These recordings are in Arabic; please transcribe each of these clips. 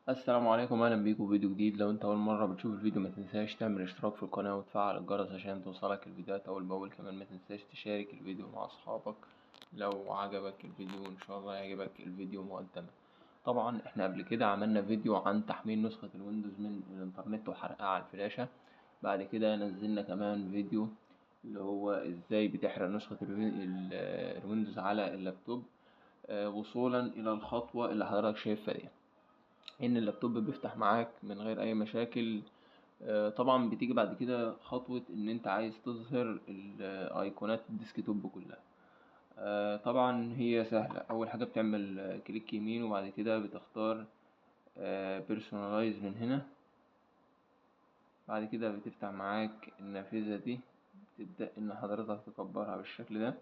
السلام عليكم، اهلا بيكم في فيديو جديد. لو انت اول مره بتشوف الفيديو ما تنساش تعمل اشتراك في القناه وتفعل الجرس عشان توصلك الفيديوهات اول باول. كمان ما تنساش تشارك الفيديو مع اصحابك لو عجبك الفيديو، وان شاء الله يعجبك الفيديو مقدما. طبعا احنا قبل كده عملنا فيديو عن تحميل نسخه الويندوز من الانترنت وحرقها على الفلاشه. بعد كده نزلنا كمان فيديو اللي هو ازاي بتحرق نسخه الويندوز على اللابتوب، وصولا الى الخطوه اللي حضرتك شايفها دي، ان اللابتوب بيفتح معاك من غير اي مشاكل. طبعا بتيجي بعد كده خطوة ان انت عايز تظهر الايقونات الديسكتوب كلها. طبعا هي سهلة. اول حاجة بتعمل كليك يمين، وبعد كده بتختار بيرسونالايز من هنا. بعد كده بتفتح معاك النافذة دي، تبدأ ان حضرتك تكبرها بالشكل ده.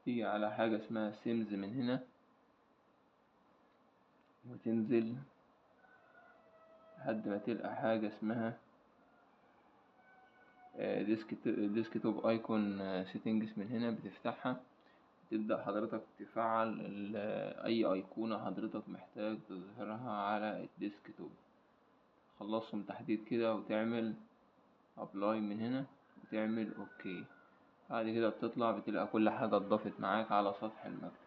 تيجي على حاجة اسمها سيمز من هنا وتنزل لحد ما تلقى حاجة اسمها ديسكتوب ايكون سيتنجز. من هنا بتفتحها، تبدأ حضرتك تفعل اي ايقونة حضرتك محتاج تظهرها على الديسكتوب. خلصهم تحديد كده وتعمل ابلاي من هنا وتعمل اوكي. بعد كده بتطلع بتلاقي كل حاجة اتضافت معاك على سطح المكتب.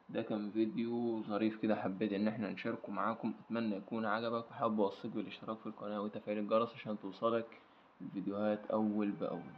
ده كان فيديو ظريف كده، حبيت ان احنا نشاركه معاكم. اتمنى يكون عجبك، وحابب اوصيك بالاشتراك في القناة وتفعيل الجرس عشان توصلك الفيديوهات اول باول.